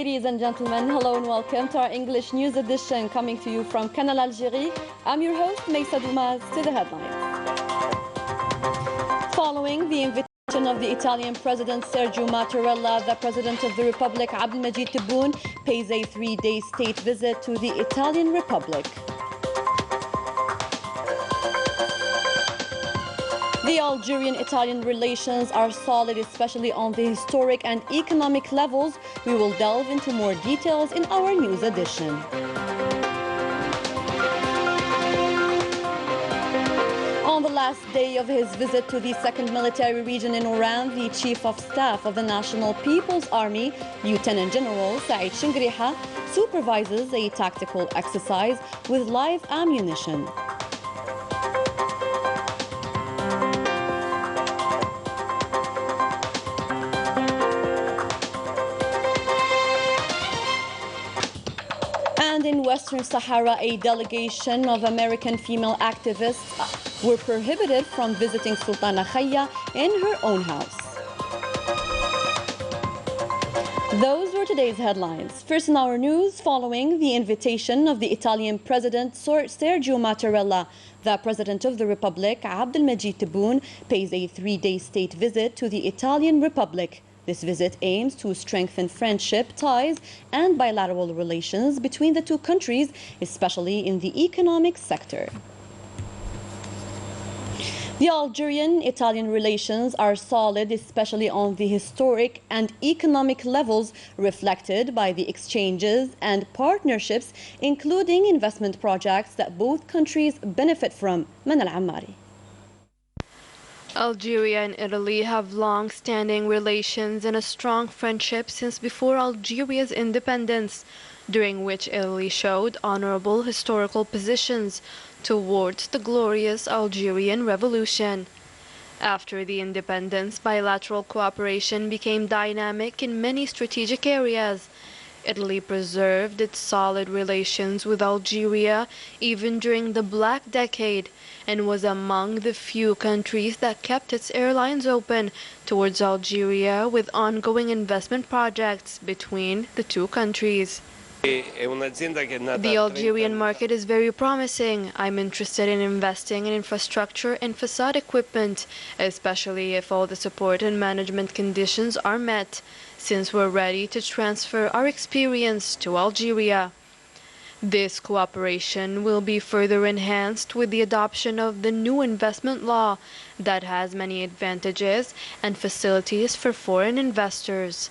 Ladies and gentlemen, hello and welcome to our English news edition coming to you from Canal, Algérie. I'm your host, Maysa Doumaz. To the headlines. Following the invitation of the Italian President Sergio Mattarella, the President of the Republic Abdelmajid Tebboune pays a 3-day state visit to the Italian Republic. The Algerian-Italian relations are solid, especially on the historic and economic levels. We will delve into more details in our news edition. On the last day of his visit to the second military region in Oran, the Chief of Staff of the National People's Army, Lieutenant General Saïd Shingriha, supervises a tactical exercise with live ammunition. And in Western Sahara, a delegation of American female activists were prohibited from visiting Sultana Khaya in her own house. Those were today's headlines. First in our news, following the invitation of the Italian President Sergio Mattarella, the President of the Republic, Abdelmajid Tebboune, pays a 3-day state visit to the Italian Republic. This visit aims to strengthen friendship, ties, and bilateral relations between the two countries, especially in the economic sector. The Algerian-Italian relations are solid, especially on the historic and economic levels, reflected by the exchanges and partnerships, including investment projects that both countries benefit from. Manal Ammari. Algeria and Italy have long-standing relations and a strong friendship since before Algeria's independence, during which Italy showed honorable historical positions towards the glorious Algerian Revolution. After the independence, bilateral cooperation became dynamic in many strategic areas. Italy preserved its solid relations with Algeria even during the Black Decade and was among the few countries that kept its airlines open towards Algeria with ongoing investment projects between the two countries. The Algerian market is very promising. I'm interested in investing in infrastructure and facade equipment, especially if all the support and management conditions are met, since we're ready to transfer our experience to Algeria. This cooperation will be further enhanced with the adoption of the new investment law that has many advantages and facilities for foreign investors.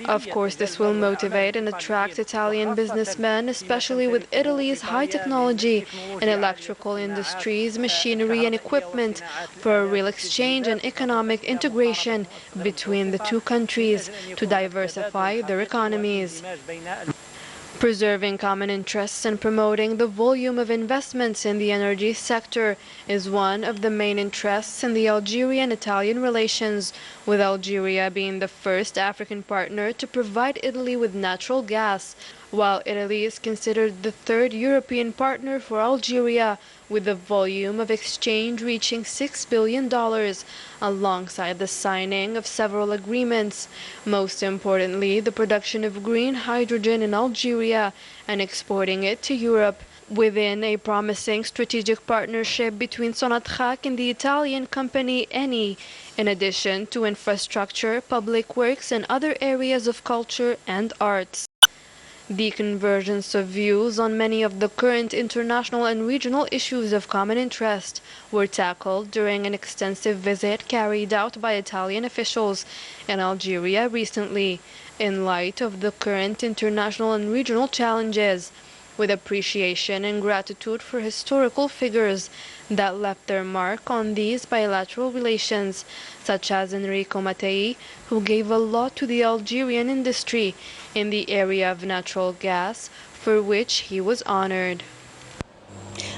Of course, this will motivate and attract Italian businessmen, especially with Italy's high technology and electrical industries, machinery and equipment, for a real exchange and economic integration between the two countries to diversify their economies. Preserving common interests and promoting the volume of investments in the energy sector is one of the main interests in the Algerian-Italian relations, with Algeria being the first African partner to provide Italy with natural gas, while Italy is considered the third European partner for Algeria, with a volume of exchange reaching $6 billion, alongside the signing of several agreements, most importantly the production of green hydrogen in Algeria and exporting it to Europe, within a promising strategic partnership between Sonatrach and the Italian company Eni, in addition to infrastructure, public works and other areas of culture and arts. The convergence of views on many of the current international and regional issues of common interest were tackled during an extensive visit carried out by Italian officials in Algeria recently, in light of the current international and regional challenges, with appreciation and gratitude for historical figures that left their mark on these bilateral relations, such as Enrico Mattei, who gave a lot to the Algerian industry in the area of natural gas, for which he was honored.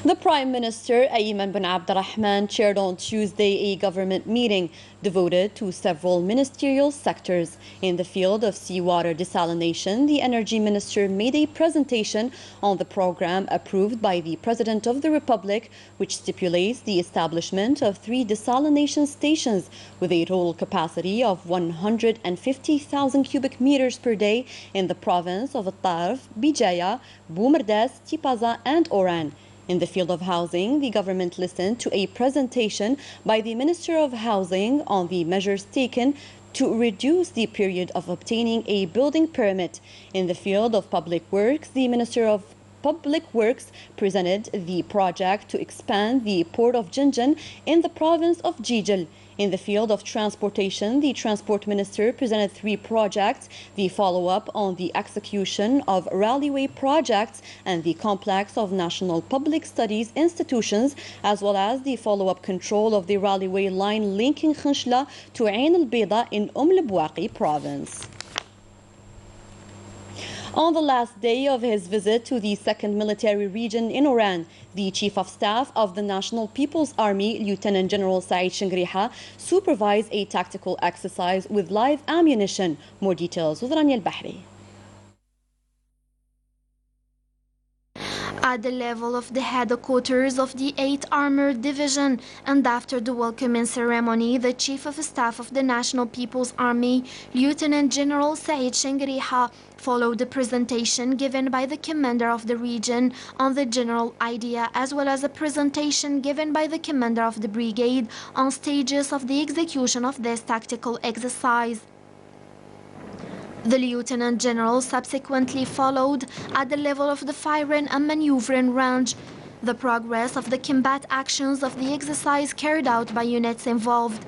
The Prime Minister, Ayman bin Abdurrahman, chaired on Tuesday a government meeting devoted to several ministerial sectors. In the field of seawater desalination, the Energy Minister made a presentation on the program approved by the President of the Republic, which stipulates the establishment of 3 desalination stations with a total capacity of 150,000 cubic meters per day in the province of Al-Tarf, Bijaya, Boumerdas, Tipaza and Oran. In the field of housing, the government listened to a presentation by the Minister of Housing on the measures taken to reduce the period of obtaining a building permit. In the field of public works, the Minister of Public Works presented the project to expand the port of Jinjan in the province of Jijil. In the field of transportation, the Transport Minister presented 3 projects, the follow-up on the execution of railway projects and the complex of national public studies institutions, as well as the follow-up control of the railway line linking Khinshla to Ain al-Bida in Al-Bwaqi province. On the last day of his visit to the 2nd Military Region in Oran, the Chief of Staff of the National People's Army, Lieutenant General Saeed Shingriha, supervised a tactical exercise with live ammunition. More details with Rania Al-Bahri. At the level of the headquarters of the 8th Armored Division, and after the welcoming ceremony, the Chief of Staff of the National People's Army, Lieutenant General Saeed Shingriha, followed the presentation given by the commander of the region on the general idea, as well as a presentation given by the commander of the brigade on stages of the execution of this tactical exercise. The Lieutenant General subsequently followed, at the level of the firing and maneuvering range, the progress of the combat actions of the exercise carried out by units involved.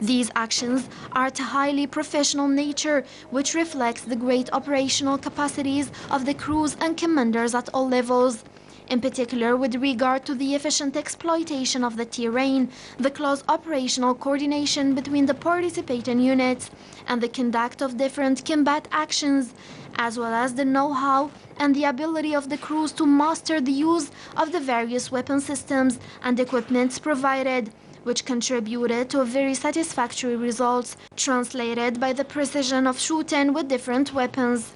These actions are of highly professional nature, which reflects the great operational capacities of the crews and commanders at all levels. In particular, with regard to the efficient exploitation of the terrain, the close operational coordination between the participating units, and the conduct of different combat actions, as well as the know-how and the ability of the crews to master the use of the various weapon systems and equipments provided, which contributed to very satisfactory results, translated by the precision of shooting with different weapons.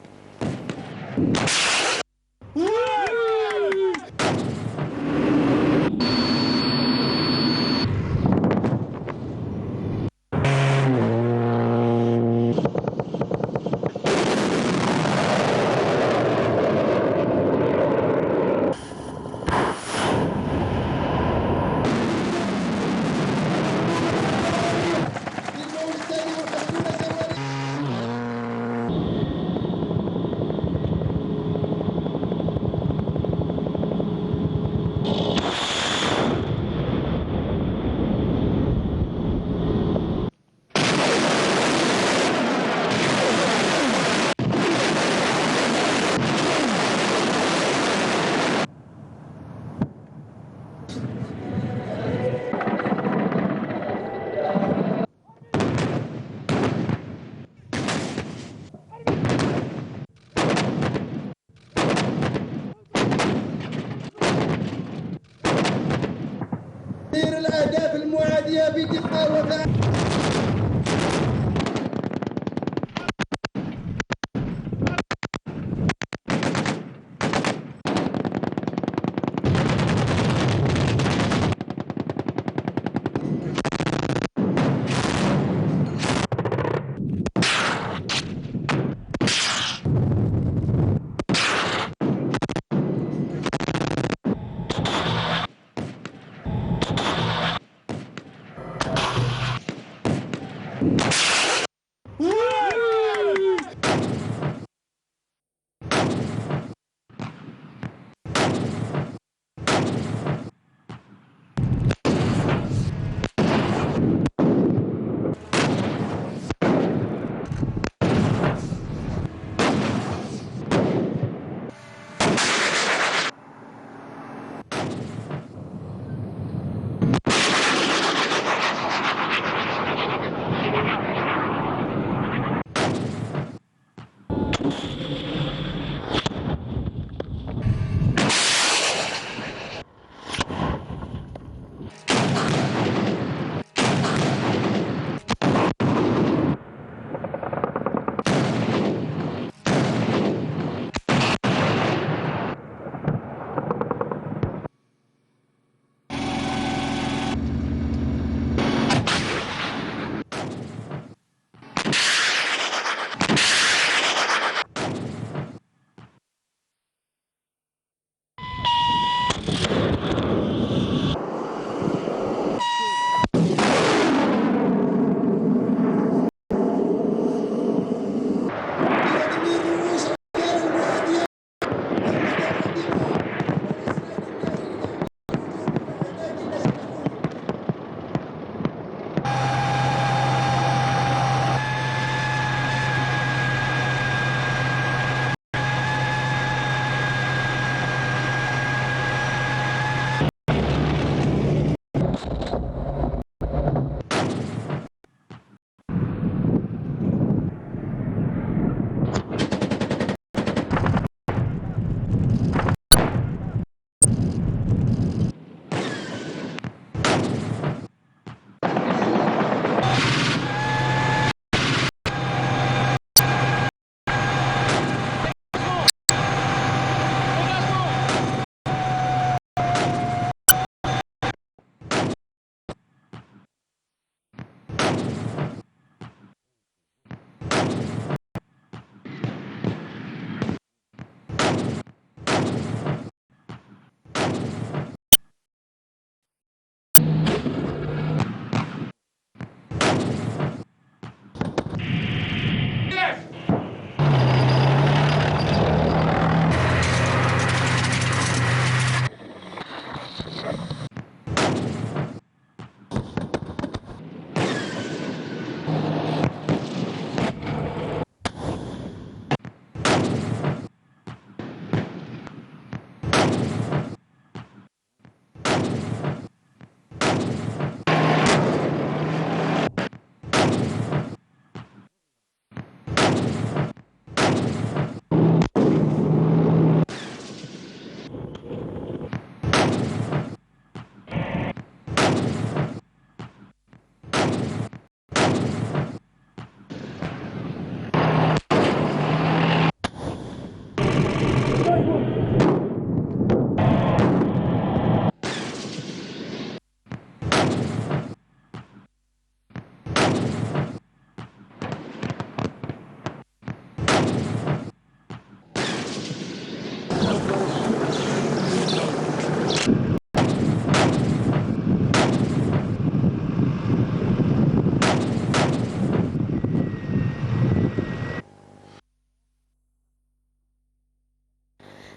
الأهداف المعادية بدقة وفعالية.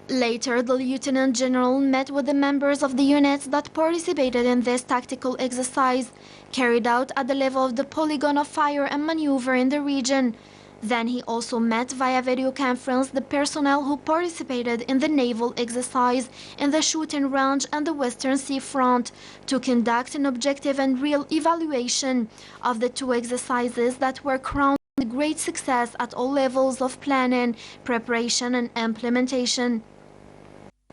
Later, the Lieutenant General met with the members of the units that participated in this tactical exercise, carried out at the level of the polygon of fire and maneuver in the region. Then he also met via video conference the personnel who participated in the naval exercise in the shooting range and the Western Sea Front to conduct an objective and real evaluation of the two exercises that were crowned with great success at all levels of planning, preparation and implementation.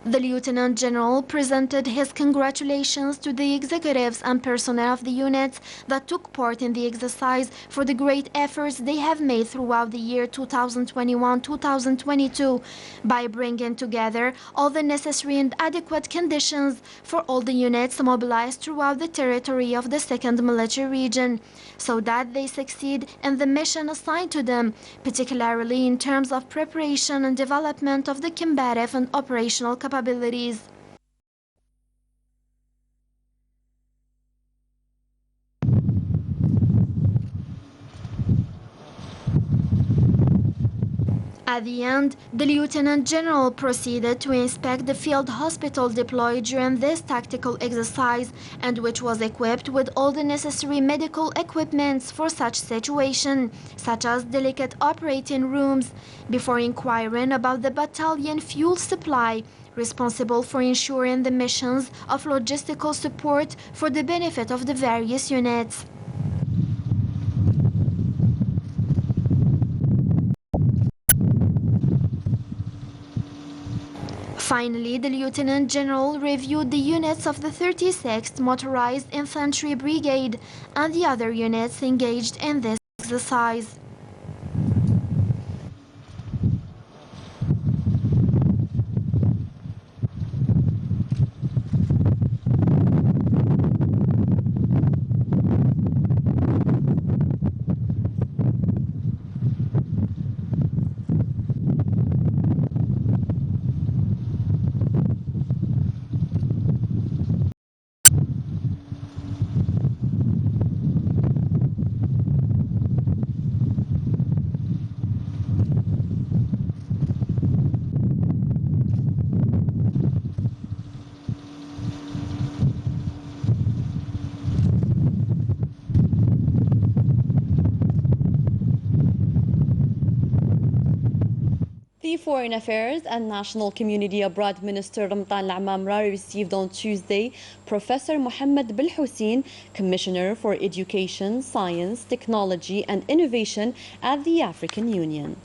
The Lieutenant General presented his congratulations to the executives and personnel of the units that took part in the exercise for the great efforts they have made throughout the year 2021-2022 by bringing together all the necessary and adequate conditions for all the units mobilized throughout the territory of the 2nd Military Region, so that they succeed in the mission assigned to them, particularly in terms of preparation and development of the combative and operational capabilities. At the end, the Lieutenant General proceeded to inspect the field hospital deployed during this tactical exercise and which was equipped with all the necessary medical equipments for such situation, such as delicate operating rooms, before inquiring about the battalion fuel supply, responsible for ensuring the missions of logistical support for the benefit of the various units. Finally, the Lieutenant General reviewed the units of the 36th Motorized Infantry Brigade and the other units engaged in this exercise. The Foreign Affairs and National Community Abroad Minister Ramtan Al-Amamra received on Tuesday Professor Mohammed Belhoussine, Commissioner for Education, Science, Technology and Innovation at the African Union.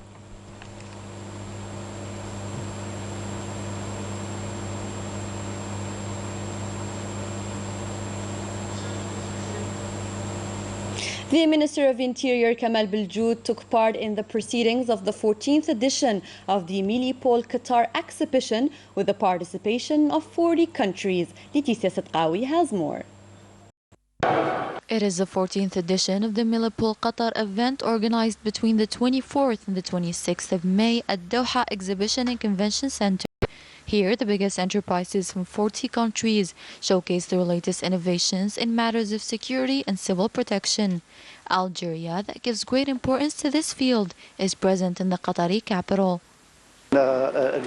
The Minister of Interior Canal took part in the proceedings of the 14th edition of the Milipol Qatar exhibition with the participation of 40 countries. Leticia Sadqawi has more. It is the 14th edition of the Milipol Qatar event organized between the 24th and the 26th of May at Doha Exhibition and Convention Center. Here, the biggest enterprises from 40 countries showcase their latest innovations in matters of security and civil protection. Algeria, that gives great importance to this field, is present in the Qatari capital. Today,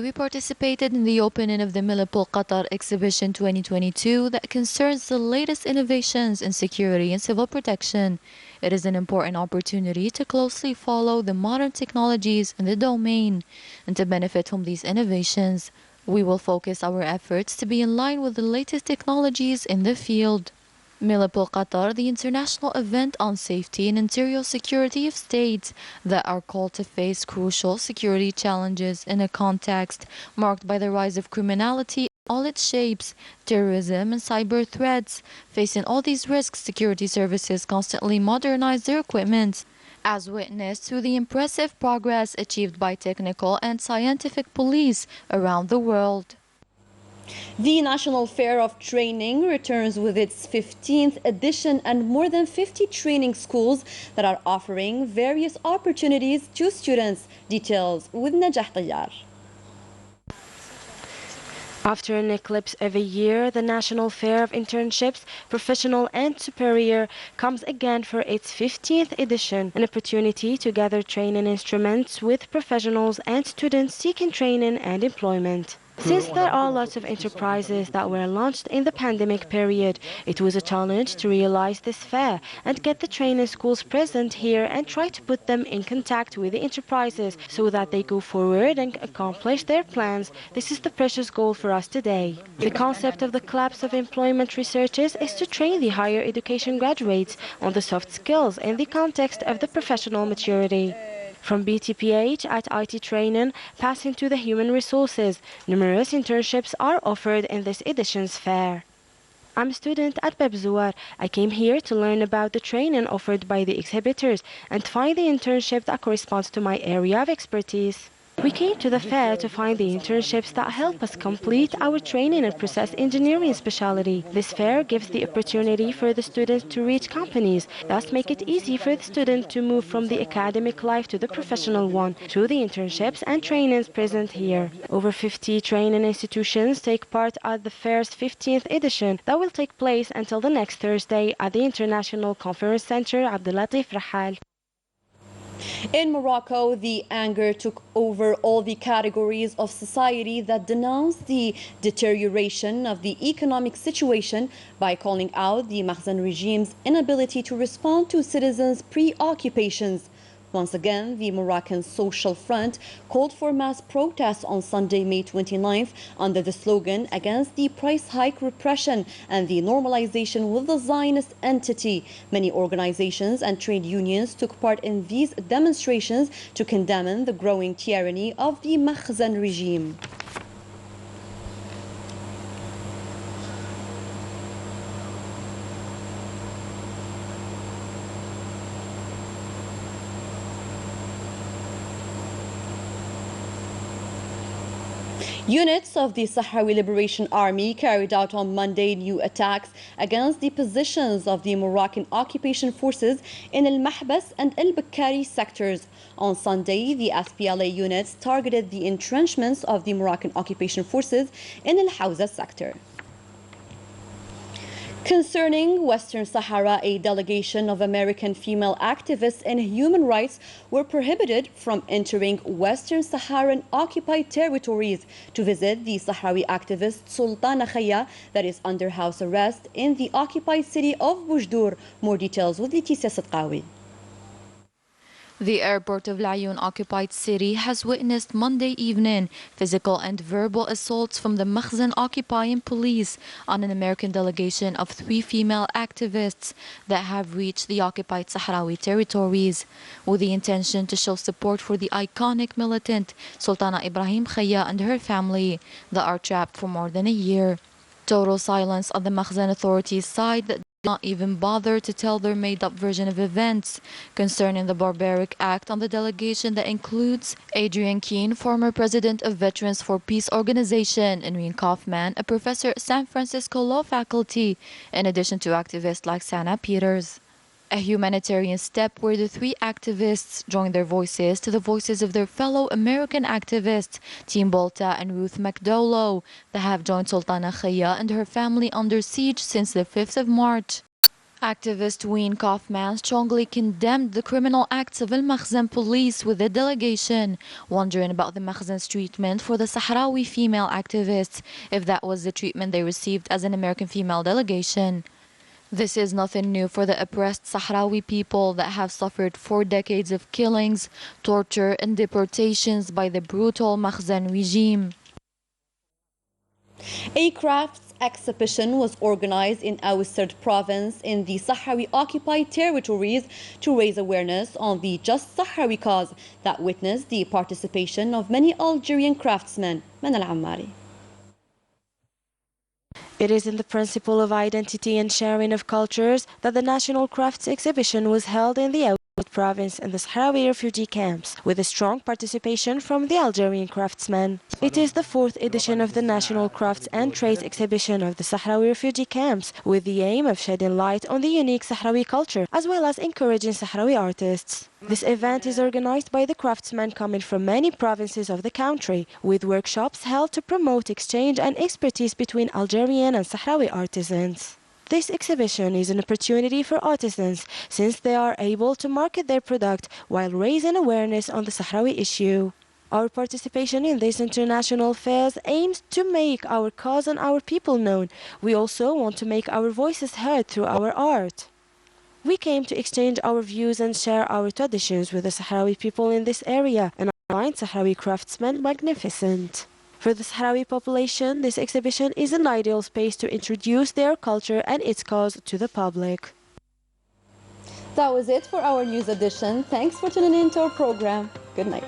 we participated in the opening of the Milipol Qatar Exhibition 2022 that concerns the latest innovations in security and civil protection. It is an important opportunity to closely follow the modern technologies in the domain and to benefit from these innovations. We will focus our efforts to be in line with the latest technologies in the field. Milipol Qatar, the international event on safety and interior security of states that are called to face crucial security challenges in a context marked by the rise of criminality in all its shapes, terrorism and cyber threats. Facing all these risks, security services constantly modernize their equipment, as witnessed through the impressive progress achieved by technical and scientific police around the world. The National Fair of Training returns with its 15th edition and more than 50 training schools that are offering various opportunities to students. Details with Najah Tayyar. After an eclipse of a year, the National Fair of Internships, Professional and Superior, comes again for its 15th edition, an opportunity to gather training instruments with professionals and students seeking training and employment. Since there are lots of enterprises that were launched in the pandemic period, it was a challenge to realize this fair and get the training schools present here and try to put them in contact with the enterprises so that they go forward and accomplish their plans. This is the precious goal for us today. The concept of the collapse of employment researchers is to train the higher education graduates on the soft skills in the context of the professional maturity. From BTPH at IT training, passing to the human resources, numerous internships are offered in this edition's fair. I'm a student at Bebzouar. I came here to learn about the training offered by the exhibitors and find the internship that corresponds to my area of expertise. We came to the fair to find the internships that help us complete our training and process engineering specialty. This fair gives the opportunity for the students to reach companies, thus make it easy for the student to move from the academic life to the professional one, through the internships and trainings present here. Over 50 training institutions take part at the fair's 15th edition that will take place until the next Thursday at the International Conference Center Abdulatif Rahal. In Morocco, the anger took over all the categories of society that denounced the deterioration of the economic situation by calling out the Makhzen regime's inability to respond to citizens' preoccupations. Once again, the Moroccan Social Front called for mass protests on Sunday, May 29th, under the slogan against the price hike repression and the normalization with the Zionist entity. Many organizations and trade unions took part in these demonstrations to condemn the growing tyranny of the Makhzen regime. Units of the Sahrawi Liberation Army carried out on Monday new attacks against the positions of the Moroccan occupation forces in Al Mahbas and Al Bakkari sectors. On Sunday, the SPLA units targeted the entrenchments of the Moroccan occupation forces in Al Hawza sector. Concerning Western Sahara, a delegation of American female activists and human rights were prohibited from entering Western Saharan occupied territories to visit the Sahrawi activist Sultana Khaya that is under house arrest in the occupied city of Bujdur. More details with Leticia Sadqawi. The airport of Laayoune occupied city has witnessed Monday evening physical and verbal assaults from the Makhzen occupying police on an American delegation of 3 female activists that have reached the occupied Sahrawi territories with the intention to show support for the iconic militant Sultana Ibrahim Khaya and her family that are trapped for more than a year. Total silence on the Makhzen authorities' side that not even bother to tell their made-up version of events concerning the barbaric act on the delegation that includes Adrian Keene, former president of Veterans for Peace organization, and Reen Kaufman, a professor at San Francisco Law faculty, in addition to activists like Sana Peters. A humanitarian step where the 3 activists joined their voices to the voices of their fellow American activists, Tim Bolta and Ruth McDowell, that have joined Sultana Khaya and her family under siege since the 5th of March. Activist Reen Kaufman strongly condemned the criminal acts of Al-Makhzen police with the delegation, wondering about the Makhzen's treatment for the Sahrawi female activists, if that was the treatment they received as an American female delegation. This is nothing new for the oppressed Sahrawi people that have suffered 4 decades of killings, torture, and deportations by the brutal Makhzen regime. A crafts exhibition was organized in Awserd province in the Sahrawi occupied territories to raise awareness on the Just Sahrawi cause that witnessed the participation of many Algerian craftsmen. Manal Ammari. It is in the principle of identity and sharing of cultures that the National Crafts Exhibition was held in the Awserd province and the Sahrawi refugee camps, with a strong participation from the Algerian craftsmen. It is the 4th edition of the National Crafts and Trades Exhibition of the Sahrawi refugee camps, with the aim of shedding light on the unique Sahrawi culture, as well as encouraging Sahrawi artists. This event is organized by the craftsmen coming from many provinces of the country, with workshops held to promote exchange and expertise between Algerian and Sahrawi artisans. This exhibition is an opportunity for artisans since they are able to market their product while raising awareness on the Sahrawi issue. Our participation in these international fairs aims to make our cause and our people known. We also want to make our voices heard through our art. We came to exchange our views and share our traditions with the Sahrawi people in this area and find Sahrawi craftsmen magnificent. For the Sahrawi population, this exhibition is an ideal space to introduce their culture and its cause to the public. That was it for our news edition. Thanks for tuning in to our program. Good night.